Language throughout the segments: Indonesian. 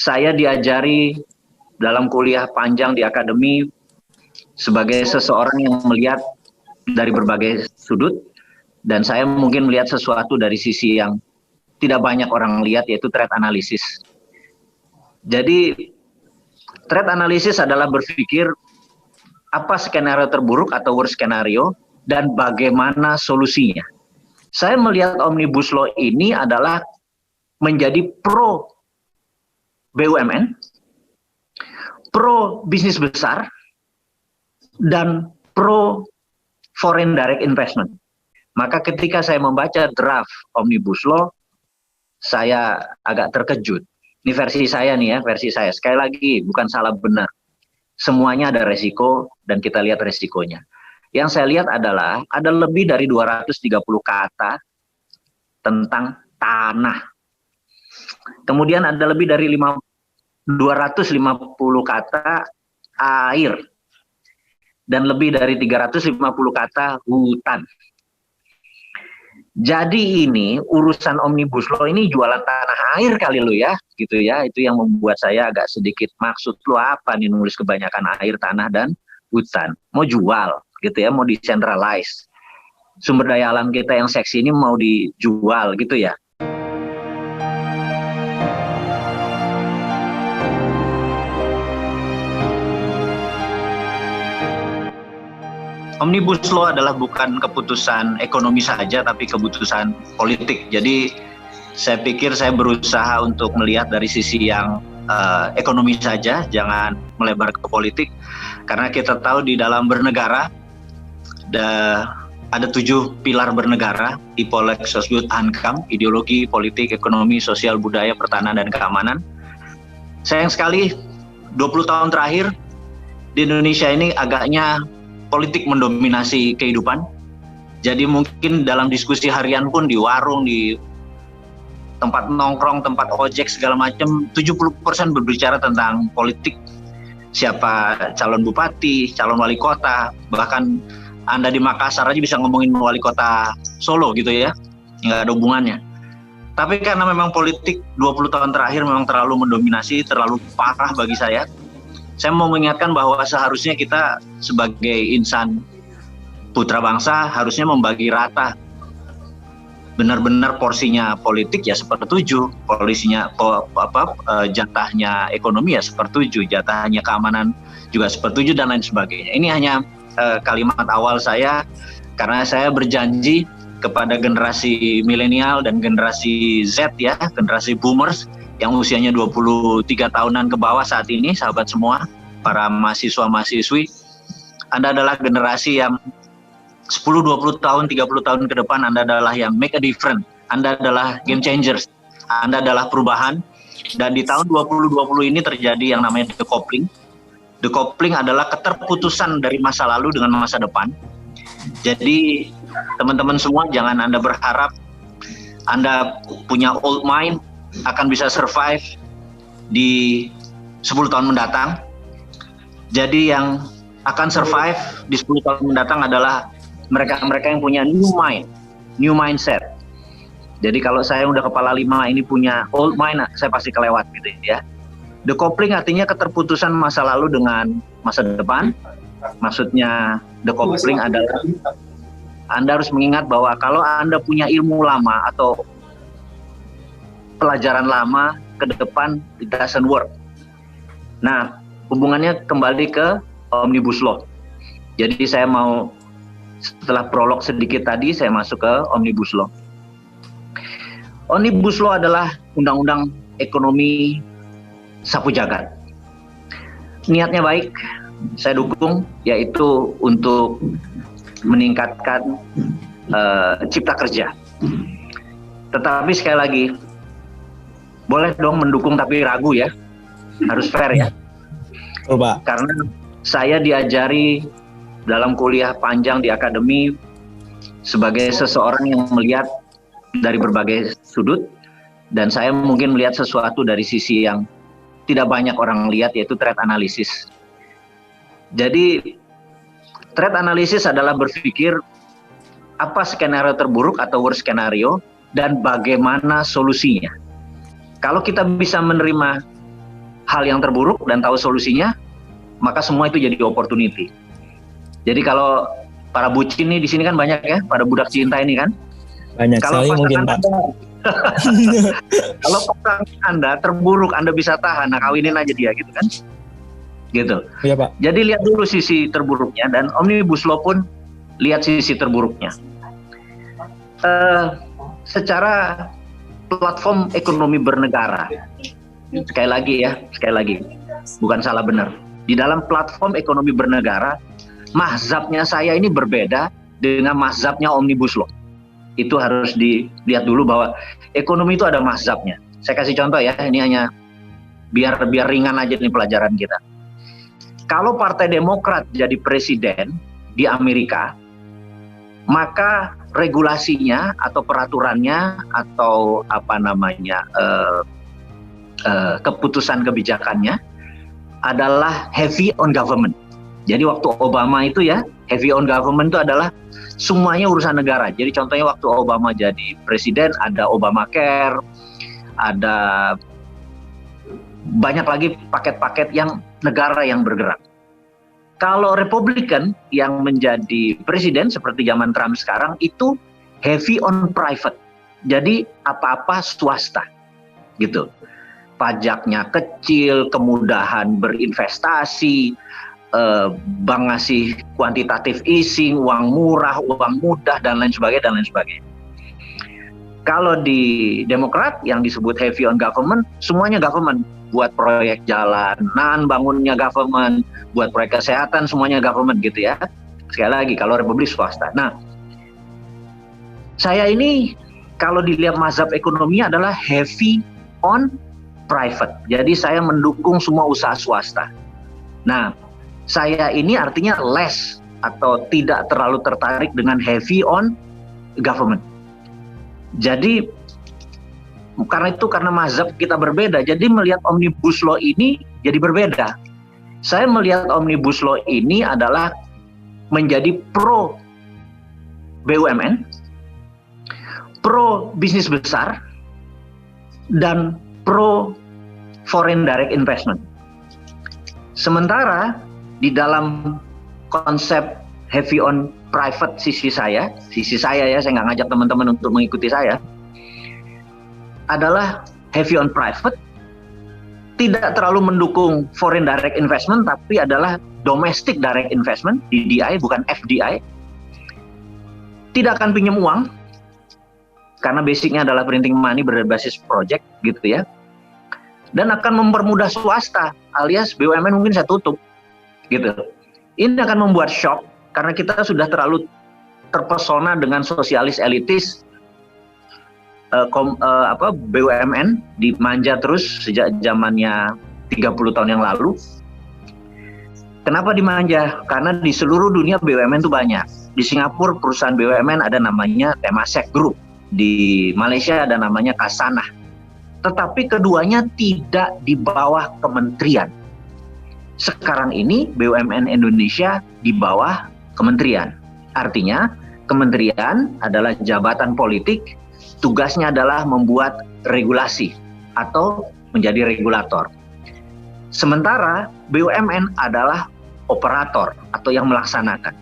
Saya diajari dalam kuliah panjang di akademi sebagai seseorang yang melihat dari berbagai sudut, dan saya mungkin melihat sesuatu dari sisi yang tidak banyak orang lihat, yaitu threat analysis. Jadi threat analysis adalah berpikir apa skenario terburuk atau worst skenario dan bagaimana solusinya. Saya melihat Omnibus Law ini adalah menjadi pro BUMN, pro bisnis besar, dan pro foreign direct investment. Maka ketika saya membaca draft Omnibus Law, saya agak terkejut. Ini versi saya nih ya, versi saya. Sekali lagi, bukan salah benar. Semuanya ada resiko dan kita lihat resikonya. Yang saya lihat adalah ada lebih dari 230 kata tentang tanah. Kemudian ada lebih dari 250 kata air. Dan lebih dari 350 kata hutan. Jadi ini urusan Omnibus Law ini jualan tanah air kali lu ya, gitu ya. Itu yang membuat saya agak sedikit maksud lu apa nih nulis kebanyakan air, tanah, dan hutan. Mau jual gitu ya, mau decentralize. Sumber daya alam kita yang seksi ini mau dijual gitu ya. Omnibus Law adalah bukan keputusan ekonomi saja, tapi keputusan politik. Jadi saya pikir saya berusaha untuk melihat dari sisi yang ekonomi saja, jangan melebar ke politik. Karena kita tahu di dalam bernegara, ada 7 pilar bernegara, Ipolek, Sosbud, Hankam, ideologi, politik, ekonomi, sosial, budaya, pertahanan, dan keamanan. Sayang sekali, 20 tahun terakhir, di Indonesia ini agaknya politik mendominasi kehidupan. Jadi mungkin dalam diskusi harian pun di warung, di tempat nongkrong, tempat ojek segala macam, 70% berbicara tentang politik. Siapa calon bupati, calon wali kota, bahkan Anda di Makassar aja bisa ngomongin wali kota Solo gitu ya. Nggak ada hubungannya. Tapi karena memang politik 20 tahun terakhir memang terlalu mendominasi, terlalu parah bagi saya mau mengingatkan bahwa seharusnya kita sebagai insan putra bangsa harusnya membagi rata benar-benar porsinya politik ya sepertujuh, jatahnya ekonomi ya sepertujuh, jatahnya keamanan juga sepertujuh, dan lain sebagainya. Ini hanya kalimat awal saya karena saya berjanji kepada generasi milenial dan generasi Z ya, generasi boomers yang usianya 23 tahunan ke bawah saat ini, sahabat semua, para mahasiswa-mahasiswi, Anda adalah generasi yang 10, 20 tahun, 30 tahun ke depan, Anda adalah yang make a difference. Anda adalah game changers. Anda adalah perubahan. Dan di tahun 2020 ini terjadi yang namanya decoupling. Decoupling adalah keterputusan dari masa lalu dengan masa depan. Jadi teman-teman semua jangan Anda berharap Anda punya old mind akan bisa survive di 10 tahun mendatang. Jadi yang akan survive di 10 tahun mendatang adalah mereka-mereka yang punya new mind, new mindset. Jadi kalau saya udah kepala 5 ini punya old mind, saya pasti kelewat gitu ya. Decoupling artinya keterputusan masa lalu dengan masa depan. Maksudnya decoupling adalah Anda harus mengingat bahwa kalau Anda punya ilmu lama atau pelajaran lama, ke depan it doesn't work. Nah, hubungannya kembali ke Omnibus Law. Jadi saya mau, setelah prolog sedikit tadi, saya masuk ke Omnibus Law. Omnibus Law adalah undang-undang ekonomi sapu jagat. Niatnya baik, saya dukung, yaitu untuk meningkatkan cipta kerja. Tetapi sekali lagi, boleh dong mendukung tapi ragu ya, harus fair ya. Coba. Karena saya diajari dalam kuliah panjang di akademi sebagai seseorang yang melihat dari berbagai sudut, dan saya mungkin melihat sesuatu dari sisi yang tidak banyak orang lihat, yaitu threat analysis. Jadi threat analysis adalah berpikir apa skenario terburuk atau worst skenario dan bagaimana solusinya. Kalau kita bisa menerima hal yang terburuk dan tahu solusinya, maka semua itu jadi opportunity. Jadi kalau para bucin nih di sini kan banyak ya, pada budak cinta ini kan. Banyak Kalau sekali mungkin Pak. Kalau pasangan Anda terburuk, Anda bisa tahan, nah kawinin aja dia gitu kan. Gitu. Iya Pak. Jadi lihat dulu sisi terburuknya, dan Omnibus Law pun lihat sisi terburuknya. Secara platform ekonomi bernegara, sekali lagi, bukan salah benar. Di dalam platform ekonomi bernegara, mazhabnya saya ini berbeda dengan mazhabnya Omnibus Law. Itu harus dilihat dulu bahwa ekonomi itu ada mazhabnya. Saya kasih contoh ya, ini hanya biar ringan aja nih pelajaran kita. Kalau Partai Demokrat jadi presiden di Amerika, maka regulasinya atau peraturannya atau keputusan kebijakannya adalah heavy on government. Jadi waktu Obama itu ya, heavy on government itu adalah semuanya urusan negara. Jadi contohnya waktu Obama jadi presiden, ada Obamacare, ada banyak lagi paket-paket yang negara yang bergerak. Kalau Republikan yang menjadi presiden seperti zaman Trump sekarang itu heavy on private. Jadi apa-apa swasta gitu. Pajaknya kecil, kemudahan berinvestasi, bank ngasih kuantitatif easing, uang murah, uang mudah, dan lain sebagainya. Kalau di Demokrat yang disebut heavy on government, semuanya government. Buat proyek jalan, bangunnya government, buat proyek kesehatan, semuanya government gitu ya. Sekali lagi, kalau Republik swasta. Nah, saya ini kalau dilihat mazhab ekonomi adalah heavy on private. Jadi saya mendukung semua usaha swasta. Nah, saya ini artinya less atau tidak terlalu tertarik dengan heavy on government. Jadi karena mazhab kita berbeda, jadi melihat Omnibus Law ini jadi berbeda. Saya melihat Omnibus Law ini adalah menjadi pro BUMN, pro bisnis besar, dan pro foreign direct investment. Sementara di dalam konsep heavy on private sisi saya ya, saya nggak ngajak teman-teman untuk mengikuti saya, adalah heavy on private, tidak terlalu mendukung foreign direct investment, tapi adalah domestic direct investment, DDI bukan FDI. Tidak akan pinjam uang, karena basicnya adalah printing money berbasis project gitu ya. Dan akan mempermudah swasta, alias BUMN mungkin saya tutup gitu. Ini akan membuat shock, karena kita sudah terlalu terpesona dengan sosialis elitis. BUMN dimanja terus sejak zamannya 30 tahun yang lalu. Kenapa dimanja? Karena di seluruh dunia BUMN itu banyak. Di Singapura perusahaan BUMN ada namanya Temasek Group, di Malaysia ada namanya Kasanah. Tetapi keduanya tidak di bawah kementerian. Sekarang ini BUMN Indonesia di bawah kementerian. Artinya kementerian adalah jabatan politik, tugasnya adalah membuat regulasi atau menjadi regulator. Sementara BUMN adalah operator atau yang melaksanakan.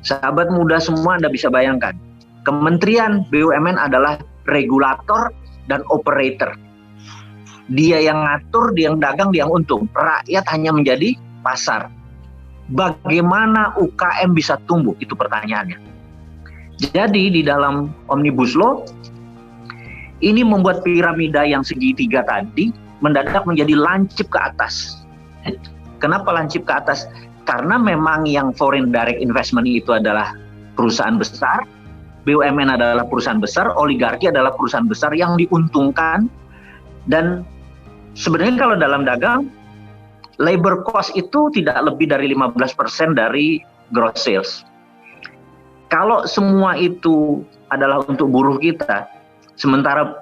Sahabat muda semua Anda bisa bayangkan, Kementerian BUMN adalah regulator dan operator. Dia yang ngatur, dia yang dagang, dia yang untung. Rakyat hanya menjadi pasar. Bagaimana UKM bisa tumbuh? Itu pertanyaannya. Jadi di dalam Omnibus Law ini membuat piramida yang segitiga tadi mendadak menjadi lancip ke atas. Kenapa lancip ke atas? Karena memang yang foreign direct investment itu adalah perusahaan besar, BUMN adalah perusahaan besar, oligarki adalah perusahaan besar yang diuntungkan. Dan sebenarnya kalau dalam dagang, labor cost itu tidak lebih dari 15% dari gross sales. Kalau semua itu adalah untuk buruh kita, sementara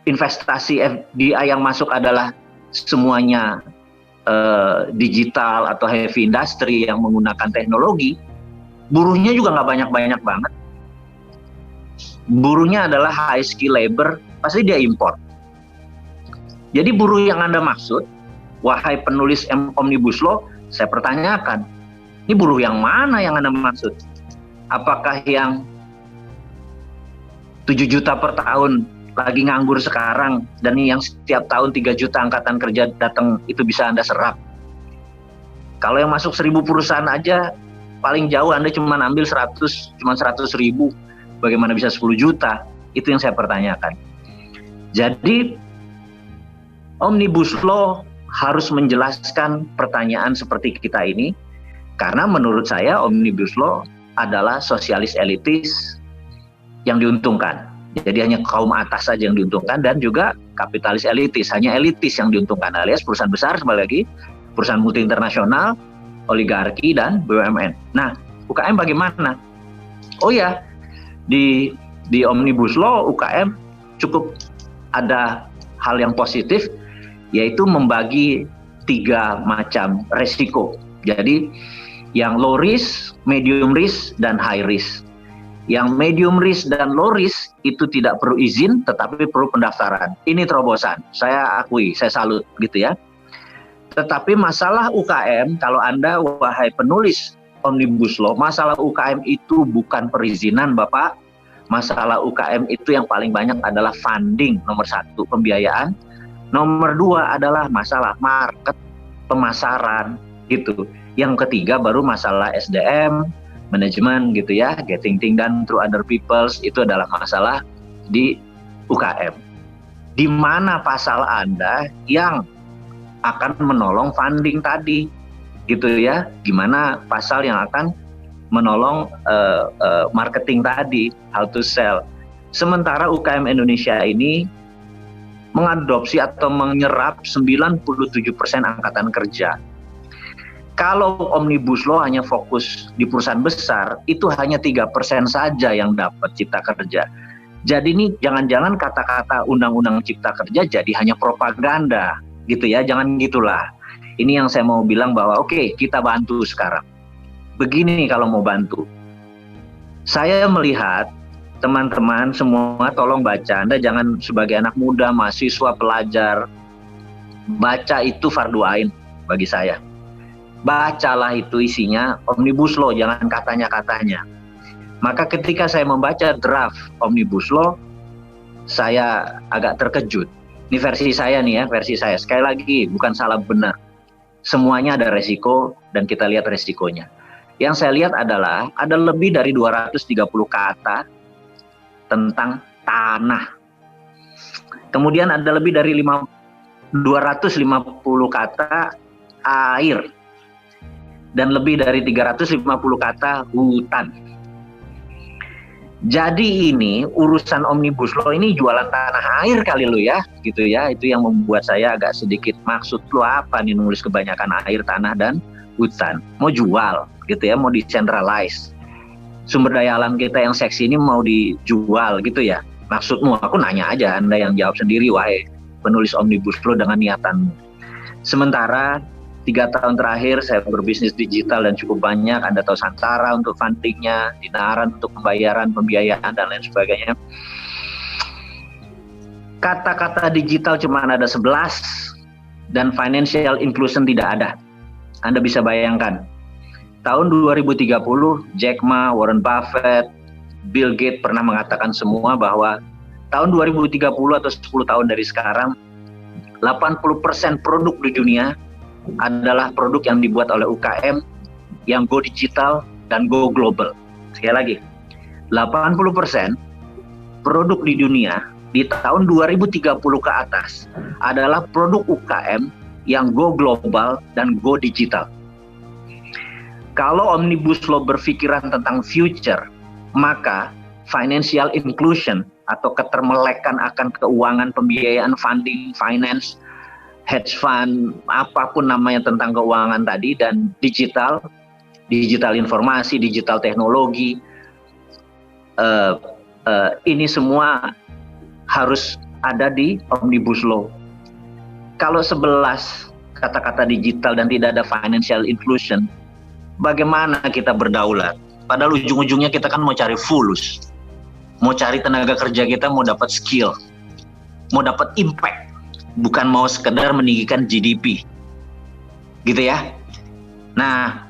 investasi FDI yang masuk adalah semuanya digital atau heavy industry yang menggunakan teknologi, buruhnya juga nggak banyak-banyak banget. Buruhnya adalah high skill labor, pasti dia import. Jadi buruh yang Anda maksud wahai penulis Omnibus Law, saya pertanyakan, ini buruh yang mana yang Anda maksud? Apakah yang 7 juta per tahun lagi nganggur sekarang, dan yang setiap tahun 3 juta angkatan kerja datang, itu bisa Anda serap? Kalau yang masuk 1.000 perusahaan aja, paling jauh Anda cuma ambil 100 ribu, bagaimana bisa 10 juta? Itu yang saya pertanyakan. Jadi Omnibus Law harus menjelaskan pertanyaan seperti kita ini, karena menurut saya Omnibus Law adalah sosialis elitis yang diuntungkan. Jadi hanya kaum atas saja yang diuntungkan, dan juga kapitalis elitis, hanya elitis yang diuntungkan, alias perusahaan besar, sekali lagi, perusahaan multi internasional, oligarki, dan BUMN. Nah, UKM bagaimana? Oh ya, di Omnibus Law UKM cukup ada hal yang positif, yaitu membagi 3 macam resiko. Jadi yang low risk, medium risk, dan high risk. Yang medium risk dan low risk itu tidak perlu izin, tetapi perlu pendaftaran. Ini terobosan, saya akui, saya salut gitu ya. Tetapi masalah UKM, kalau Anda, wahai penulis Omnibus Law, masalah UKM itu bukan perizinan, Bapak. Masalah UKM itu yang paling banyak adalah funding, nomor 1, pembiayaan. Nomor 2 adalah masalah market, pemasaran, gitu. Yang ketiga baru masalah SDM, manajemen, gitu ya, getting things done through other peoples, itu adalah masalah di UKM. Di mana pasal Anda yang akan menolong funding tadi, gitu ya? Gimana pasal yang akan menolong marketing tadi, how to sell? Sementara UKM Indonesia ini mengadopsi atau menyerap 97% angkatan kerja. Kalau Omnibus Law hanya fokus di perusahaan besar, itu hanya 3% saja yang dapat cipta kerja. Jadi ini jangan-jangan kata-kata undang-undang cipta kerja jadi hanya propaganda, gitu ya, jangan gitulah. Ini yang saya mau bilang bahwa oke, kita bantu sekarang. Begini kalau mau bantu. Saya melihat teman-teman semua tolong baca. Anda jangan sebagai anak muda, mahasiswa, pelajar, baca itu fardu ain bagi saya. Bacalah itu isinya Omnibus Law, jangan katanya-katanya. Maka ketika saya membaca draft Omnibus Law, saya agak terkejut. Ini versi saya nih ya, versi saya. Sekali lagi, bukan salah benar. Semuanya ada resiko dan kita lihat resikonya. Yang saya lihat adalah ada lebih dari 230 kata tentang tanah. Kemudian ada lebih dari 250 kata air. Dan lebih dari 350 kata hutan. Jadi ini urusan Omnibus Law ini jualan tanah air kali lo ya, gitu ya. Itu yang membuat saya agak sedikit, maksud lo apa nih nulis kebanyakan air, tanah, dan hutan? Mau jual gitu ya, mau decentralize. Sumber daya alam kita yang seksi ini mau dijual gitu ya. Maksudmu? Aku nanya aja, Anda yang jawab sendiri, wahai penulis Omnibus Law dengan niatanmu. Sementara 3 tahun terakhir saya berbisnis digital dan cukup banyak. Anda tahu Santara untuk fundingnya, Dinaran untuk pembiayaan dan lain sebagainya. Kata-kata digital cuma ada 11 dan financial inclusion tidak ada. Anda bisa bayangkan. Tahun 2030, Jack Ma, Warren Buffett, Bill Gates pernah mengatakan semua bahwa tahun 2030 atau 10 tahun dari sekarang, 80% produk di dunia adalah produk yang dibuat oleh UKM yang go digital dan go global. Sekali lagi, 80% produk di dunia di tahun 2030 ke atas adalah produk UKM yang go global dan go digital. Kalau Omnibus Law berpikiran tentang future, maka financial inclusion atau ketermelekan akan keuangan, pembiayaan, funding, finance, hedge fund, apapun namanya tentang keuangan tadi, dan digital informasi, digital teknologi, ini semua harus ada di Omnibus Law. Kalau 11 kata-kata digital dan tidak ada financial inclusion, bagaimana kita berdaulat? Padahal ujung-ujungnya kita kan mau cari fulus, mau cari tenaga kerja kita, mau dapat skill, mau dapat impact. Bukan mau sekedar meninggikan GDP. gitu ya. Nah,